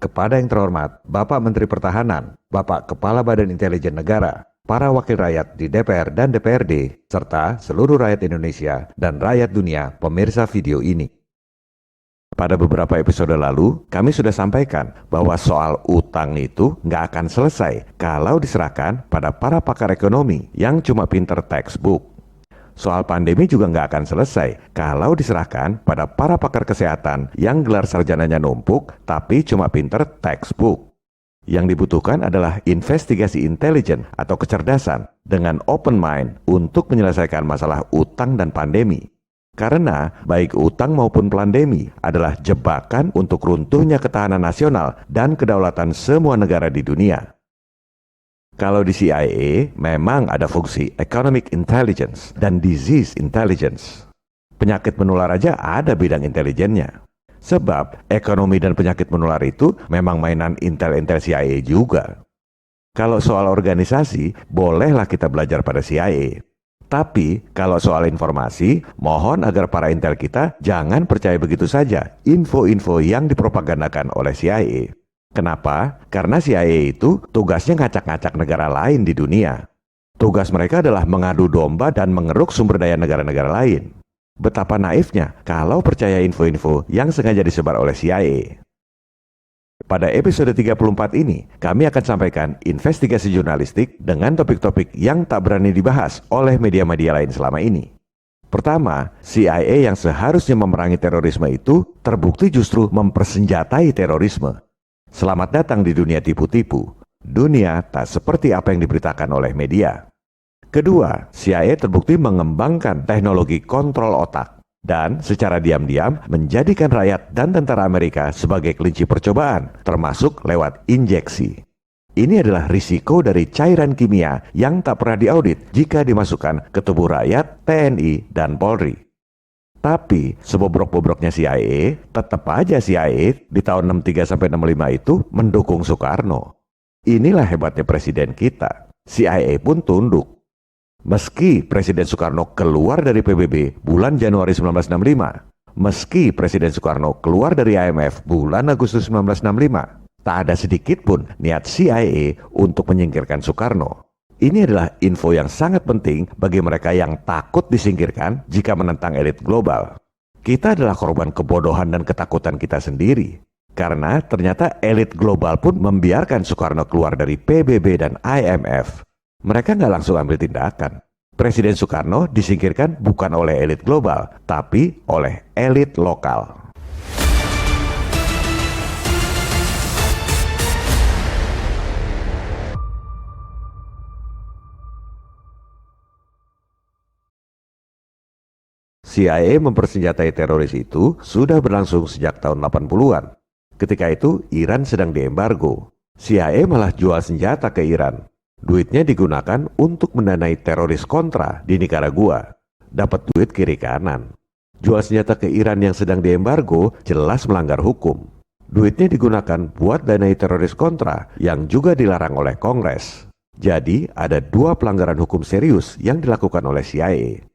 Kepada yang terhormat Bapak Menteri Pertahanan, Bapak Kepala Badan Intelijen Negara, para wakil rakyat di DPR dan DPRD, serta seluruh rakyat Indonesia dan rakyat dunia pemirsa video ini. Pada beberapa episode lalu, kami sudah sampaikan bahwa soal utang itu nggak akan selesai kalau diserahkan pada para pakar ekonomi yang cuma pinter textbook. Soal pandemi juga nggak akan selesai kalau diserahkan pada para pakar kesehatan yang gelar sarjananya numpuk tapi cuma pinter textbook. Yang dibutuhkan adalah investigasi intelijen atau kecerdasan dengan open mind untuk menyelesaikan masalah utang dan pandemi. Karena baik utang maupun pandemi adalah jebakan untuk runtuhnya ketahanan nasional dan kedaulatan semua negara di dunia. Kalau di CIA memang ada fungsi Economic Intelligence dan Disease Intelligence. Penyakit menular aja ada bidang intelijennya. Sebab ekonomi dan penyakit menular itu memang mainan intel-intel CIA juga. Kalau soal organisasi, bolehlah kita belajar pada CIA. Tapi kalau soal informasi, mohon agar para intel kita jangan percaya begitu saja info-info yang dipropagandakan oleh CIA. Kenapa? Karena CIA itu tugasnya ngacak-ngacak negara lain di dunia. Tugas mereka adalah mengadu domba dan mengeruk sumber daya negara-negara lain. Betapa naifnya kalau percaya info-info yang sengaja disebar oleh CIA. Pada episode 34 ini, kami akan sampaikan investigasi jurnalistik dengan topik-topik yang tak berani dibahas oleh media-media lain selama ini. Pertama, CIA yang seharusnya memerangi terorisme itu terbukti justru mempersenjatai terorisme. Selamat datang di dunia tipu-tipu. Dunia tak seperti apa yang diberitakan oleh media. Kedua, CIA terbukti mengembangkan teknologi kontrol otak dan secara diam-diam menjadikan rakyat dan tentara Amerika sebagai kelinci percobaan, termasuk lewat injeksi. Ini adalah risiko dari cairan kimia yang tak pernah diaudit jika dimasukkan ke tubuh rakyat, TNI, dan Polri. Tapi sebobrok-bobroknya CIA, tetap aja CIA di tahun 63-65 itu mendukung Soekarno. Inilah hebatnya presiden kita. CIA pun tunduk. Meski Presiden Soekarno keluar dari PBB bulan Januari 1965, meski Presiden Soekarno keluar dari IMF bulan Agustus 1965, tak ada sedikit pun niat CIA untuk menyingkirkan Soekarno. Ini adalah info yang sangat penting bagi mereka yang takut disingkirkan jika menentang elit global. Kita adalah korban kebodohan dan ketakutan kita sendiri. Karena ternyata elit global pun membiarkan Soekarno keluar dari PBB dan IMF. Mereka nggak langsung ambil tindakan. Presiden Soekarno disingkirkan bukan oleh elit global, tapi oleh elit lokal. CIA mempersenjatai teroris itu sudah berlangsung sejak tahun 80-an. Ketika itu Iran sedang diembargo. CIA malah jual senjata ke Iran. Duitnya digunakan untuk mendanai teroris kontra di Nicaragua. Dapat duit kiri kanan. Jual senjata ke Iran yang sedang diembargo jelas melanggar hukum. Duitnya digunakan buat danai teroris kontra yang juga dilarang oleh Kongres. Jadi ada dua pelanggaran hukum serius yang dilakukan oleh CIA.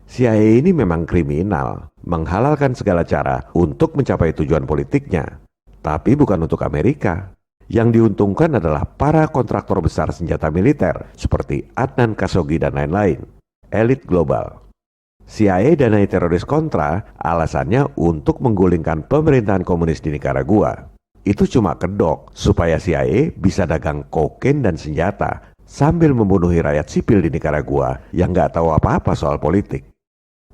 CIA ini memang kriminal, menghalalkan segala cara untuk mencapai tujuan politiknya. Tapi bukan untuk Amerika. Yang diuntungkan adalah para kontraktor besar senjata militer seperti Adnan Khashoggi dan lain-lain, elit global. CIA danai teroris kontra alasannya untuk menggulingkan pemerintahan komunis di Nicaragua. Itu cuma kedok supaya CIA bisa dagang kokain dan senjata sambil membunuhi rakyat sipil di Nicaragua yang nggak tahu apa-apa soal politik.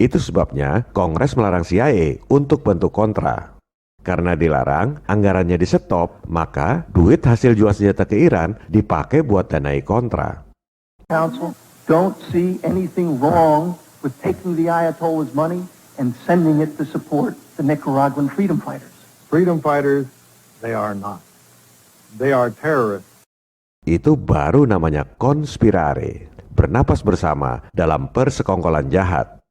Itu sebabnya Kongres melarang CIA untuk bentuk kontra. Karena dilarang, anggarannya di-stop, maka duit hasil jual senjata ke Iran dipakai buat danai kontra. Council don't see anything wrong with taking the Ayatollah's money and sending it to support the Nicaraguan freedom fighters. Freedom fighters, they are not. They are terrorists. Itu baru namanya konspirare, bernapas bersama dalam persekongkolan jahat.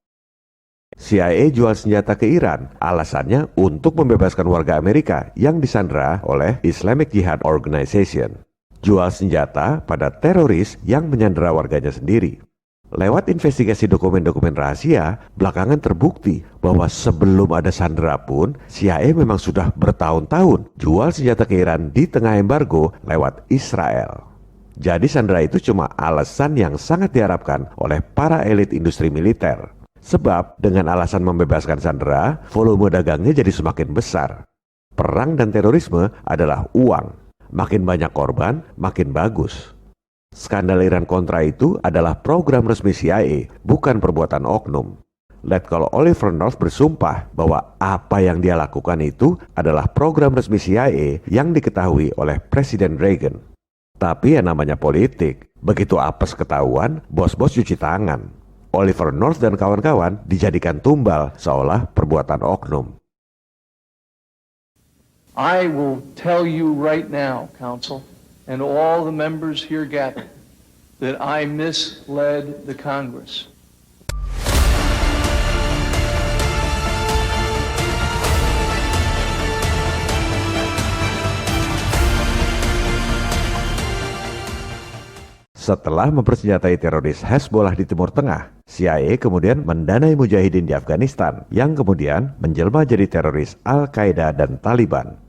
CIA jual senjata ke Iran, alasannya untuk membebaskan warga Amerika yang disandra oleh Islamic Jihad Organization. Jual senjata pada teroris yang menyandera warganya sendiri. Lewat investigasi dokumen-dokumen rahasia, belakangan terbukti bahwa sebelum ada Sandra pun, CIA memang sudah bertahun-tahun jual senjata ke Iran di tengah embargo lewat Israel. Jadi Sandra itu cuma alasan yang sangat diharapkan oleh para elit industri militer. Sebab dengan alasan membebaskan Sandra, volume dagangnya jadi semakin besar. Perang dan terorisme adalah uang. Makin banyak korban, makin bagus. Skandal Iran Contra itu adalah program resmi CIA, bukan perbuatan oknum. Letkol Oliver North bersumpah bahwa apa yang dia lakukan itu adalah program resmi CIA yang diketahui oleh Presiden Reagan. Tapi yang namanya politik, begitu apes ketahuan, bos-bos cuci tangan. Oliver North dan kawan-kawan dijadikan tumbal seolah perbuatan oknum. I will tell you right now, Counsel, and all the members here gathered, that I misled the Congress. Setelah mempersenjatai teroris Hezbollah di Timur Tengah, CIA kemudian mendanai mujahidin di Afghanistan yang kemudian menjelma jadi teroris Al-Qaeda dan Taliban.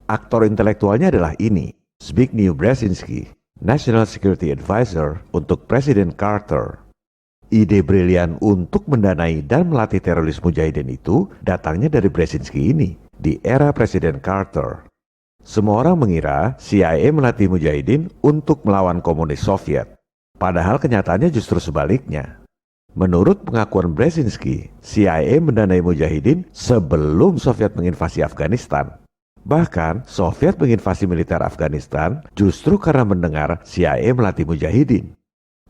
Aktor intelektualnya adalah ini, Zbigniew Brzezinski, National Security Advisor untuk Presiden Carter. Ide brilian untuk mendanai dan melatih teroris mujahidin itu datangnya dari Brzezinski ini di era Presiden Carter. Semua orang mengira CIA melatih mujahidin untuk melawan komunis Soviet. Padahal kenyataannya justru sebaliknya. Menurut pengakuan Brzezinski, CIA mendanai mujahidin sebelum Soviet menginvasi Afghanistan. Bahkan, Soviet menginvasi militer Afghanistan justru karena mendengar CIA melatih mujahidin.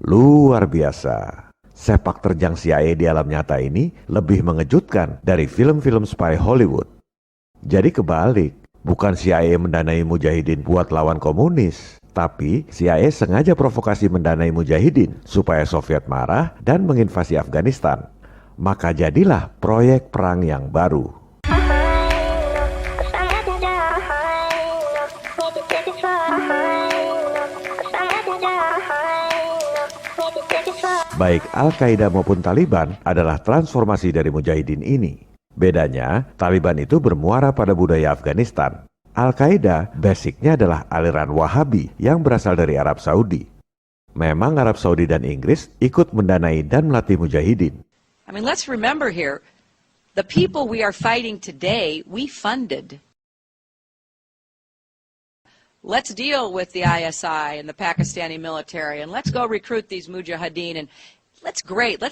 Luar biasa. Sepak terjang CIA di alam nyata ini lebih mengejutkan dari film-film spy Hollywood. Jadi kebalik. Bukan CIA mendanai mujahidin buat lawan komunis, tapi CIA sengaja provokasi mendanai mujahidin supaya Soviet marah dan menginvasi Afghanistan. Maka jadilah proyek perang yang baru. Baik Al-Qaeda maupun Taliban adalah transformasi dari mujahidin ini. Bedanya, Taliban itu bermuara pada budaya Afghanistan. Al-Qaeda basicnya adalah aliran Wahabi yang berasal dari Arab Saudi. Memang Arab Saudi dan Inggris ikut mendanai dan melatih mujahidin. I mean, let's remember here, the people we are fighting today, we funded. Let's deal with the ISI and the Pakistani military, and let's go recruit these mujahideen, and let's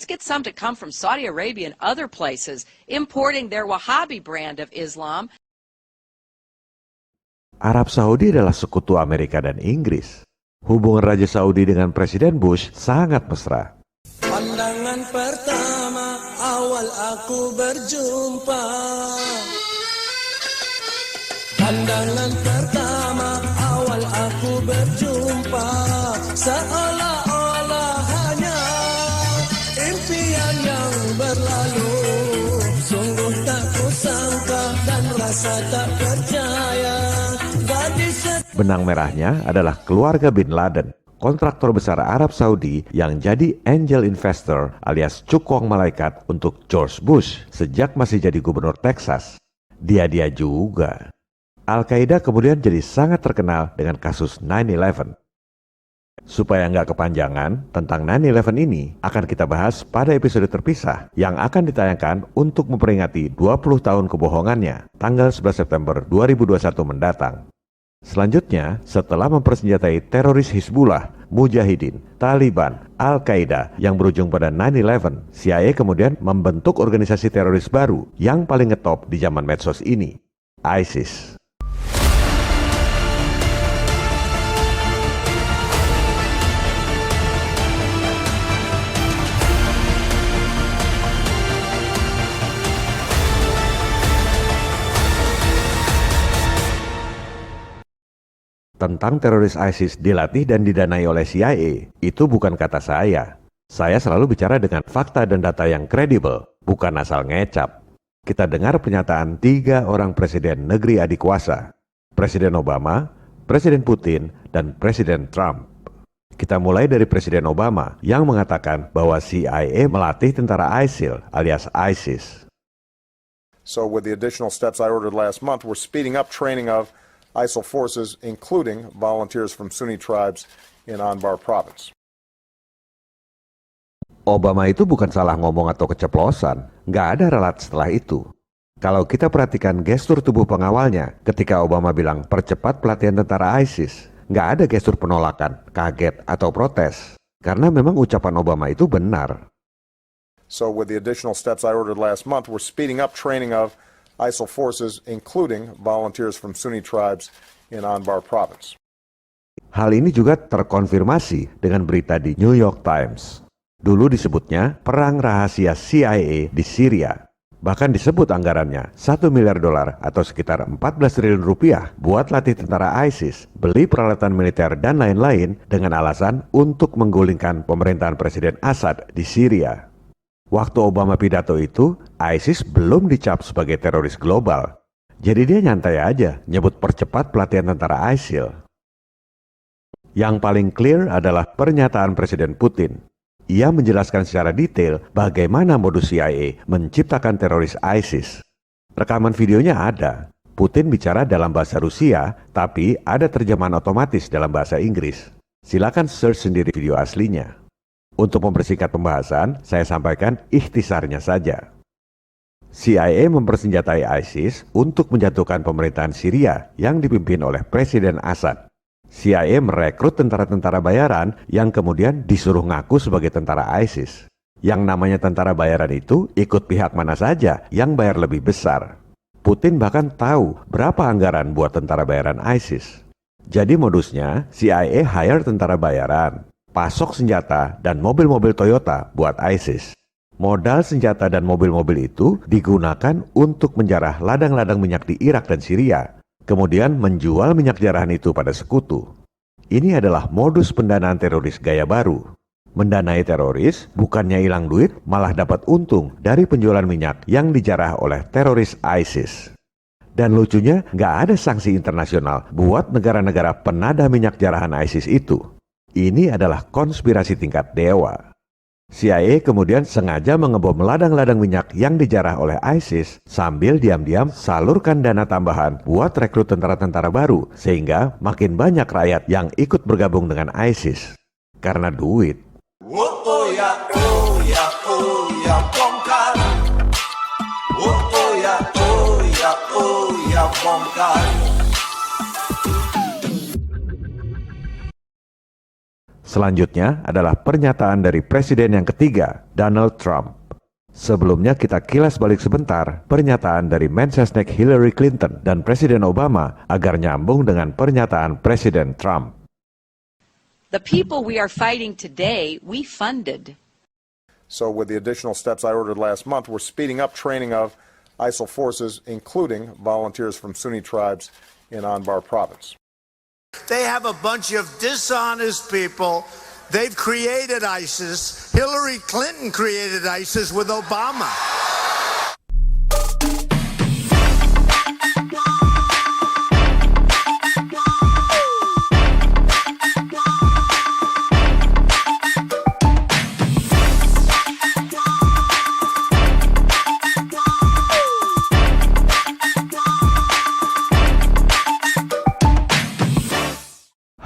get some to come from Saudi Arabia and other places, importing their Wahhabi brand of Islam. Arab Saudi adalah sekutu Amerika dan Inggris. Hubungan Raja Saudi dengan Presiden Bush sangat mesra. Pandangan pertama awal aku berjumpa. Pandangan pertama awal aku berjumpa. Seolah-olah hanya impian yang berlalu. Sungguh tak kusangka dan rasa tak percaya. Benang merahnya adalah keluarga Bin Laden, kontraktor besar Arab Saudi yang jadi angel investor alias cukong malaikat untuk George Bush sejak masih jadi gubernur Texas. Dia juga. Al-Qaeda kemudian jadi sangat terkenal dengan kasus 9/11. Supaya nggak kepanjangan, tentang 9/11 ini akan kita bahas pada episode terpisah yang akan ditayangkan untuk memperingati 20 tahun kebohongannya, tanggal 11 September 2021 mendatang. Selanjutnya, setelah mempersenjatai teroris Hizbullah, Mujahidin, Taliban, Al-Qaeda yang berujung pada 9/11, CIA kemudian membentuk organisasi teroris baru yang paling ngetop di zaman medsos ini, ISIS. Tentang teroris ISIS dilatih dan didanai oleh CIA, itu bukan kata saya. Saya selalu bicara dengan fakta dan data yang kredibel, bukan asal ngecap. Kita dengar pernyataan 3 orang presiden negeri adik kuasa. Presiden Obama, Presiden Putin, dan Presiden Trump. Kita mulai dari Presiden Obama yang mengatakan bahwa CIA melatih tentara ISIL alias ISIS. So with the additional steps I ordered last month, we're speeding up training of ISIL forces, including volunteers from Sunni tribes in Anbar province. Obama itu bukan salah ngomong atau keceplosan, nggak ada ralat setelah itu. Kalau kita perhatikan gestur tubuh pengawalnya ketika Obama bilang percepat pelatihan tentara ISIS, nggak ada gestur penolakan, kaget, atau protes. Karena memang ucapan Obama itu benar. So with the additional steps I ordered last month, we're speeding up training of ISIL forces, including volunteers from Sunni tribes in Anbar province. Hal ini juga terkonfirmasi dengan berita di New York Times. Dulu disebutnya perang rahasia CIA di Syria. Bahkan disebut anggarannya $1 miliar atau sekitar 14 triliun rupiah buat latih tentara ISIS, beli peralatan militer dan lain-lain dengan alasan untuk menggulingkan pemerintahan Presiden Assad di Syria. Waktu Obama pidato itu, ISIS belum dicap sebagai teroris global. Jadi dia nyantai aja nyebut percepat pelatihan tentara ISIL. Yang paling clear adalah pernyataan Presiden Putin. Ia menjelaskan secara detail bagaimana modus CIA menciptakan teroris ISIS. Rekaman videonya ada. Putin bicara dalam bahasa Rusia, tapi ada terjemahan otomatis dalam bahasa Inggris. Silakan search sendiri video aslinya. Untuk mempersingkat pembahasan, saya sampaikan ikhtisarnya saja. CIA mempersenjatai ISIS untuk menjatuhkan pemerintahan Syria yang dipimpin oleh Presiden Assad. CIA merekrut tentara-tentara bayaran yang kemudian disuruh ngaku sebagai tentara ISIS. Yang namanya tentara bayaran itu ikut pihak mana saja yang bayar lebih besar. Putin bahkan tahu berapa anggaran buat tentara bayaran ISIS. Jadi modusnya CIA hire tentara bayaran, pasok senjata dan mobil-mobil Toyota buat ISIS. Modal senjata dan mobil-mobil itu digunakan untuk menjarah ladang-ladang minyak di Irak dan Syria. Kemudian menjual minyak jarahan itu pada sekutu. Ini adalah modus pendanaan teroris gaya baru. Mendanai teroris bukannya hilang duit, malah dapat untung dari penjualan minyak yang dijarah oleh teroris ISIS. Dan lucunya nggak ada sanksi internasional buat negara-negara penada minyak jarahan ISIS itu. Ini adalah konspirasi tingkat dewa. CIA kemudian sengaja mengebom ladang-ladang minyak yang dijarah oleh ISIS sambil diam-diam salurkan dana tambahan buat rekrut tentara-tentara baru sehingga makin banyak rakyat yang ikut bergabung dengan ISIS. Karena duit. Selanjutnya adalah pernyataan dari Presiden yang ketiga, Donald Trump. Sebelumnya kita kilas balik sebentar pernyataan dari Mensesnek Hillary Clinton dan Presiden Obama agar nyambung dengan pernyataan Presiden Trump. The people we are fighting today, we funded. So with the additional steps I ordered last month, we're speeding up training of ISIL forces, including volunteers from Sunni tribes in Anbar province. They have a bunch of dishonest people. They've created ISIS. Hillary Clinton created ISIS with Obama.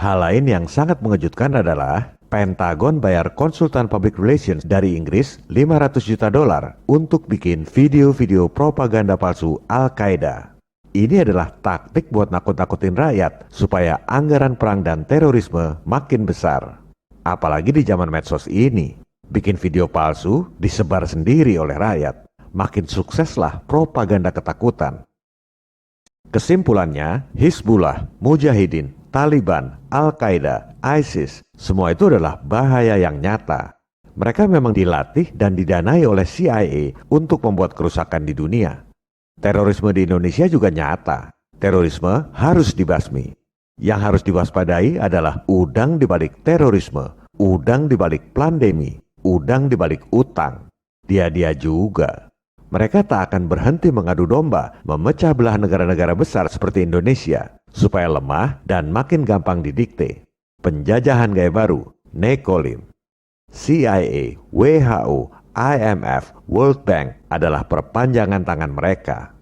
Hal lain yang sangat mengejutkan adalah Pentagon bayar konsultan public relations dari Inggris $500 juta untuk bikin video-video propaganda palsu Al-Qaeda. Ini adalah taktik buat nakut-nakutin rakyat supaya anggaran perang dan terorisme makin besar. Apalagi di zaman medsos ini, bikin video palsu disebar sendiri oleh rakyat. Makin sukseslah propaganda ketakutan. Kesimpulannya, Hizbullah, Mujahidin, Taliban, Al-Qaeda, ISIS, semua itu adalah bahaya yang nyata. Mereka memang dilatih dan didanai oleh CIA untuk membuat kerusakan di dunia. Terorisme di Indonesia juga nyata. Terorisme harus dibasmi. Yang harus diwaspadai adalah udang di balik terorisme, udang di balik pandemi, udang di balik utang. Dia juga. Mereka tak akan berhenti mengadu domba, memecah belah negara-negara besar seperti Indonesia, supaya lemah dan makin gampang didikte. Penjajahan gaya baru, Nekolim. CIA, WHO, IMF, World Bank adalah perpanjangan tangan mereka.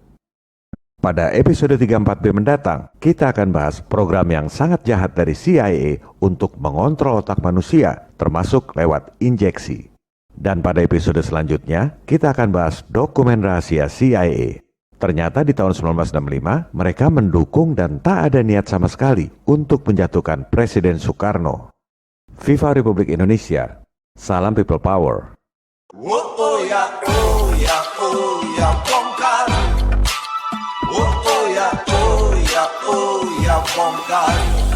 Pada episode 34B mendatang, kita akan bahas program yang sangat jahat dari CIA untuk mengontrol otak manusia, termasuk lewat injeksi. Dan pada episode selanjutnya, kita akan bahas dokumen rahasia CIA. Ternyata di tahun 1965, mereka mendukung dan tak ada niat sama sekali untuk menjatuhkan Presiden Soekarno. Viva Republik Indonesia. Salam People Power. Oh ya, oh ya, oh ya, bongkar. Oh ya, oh ya, oh ya, bongkar.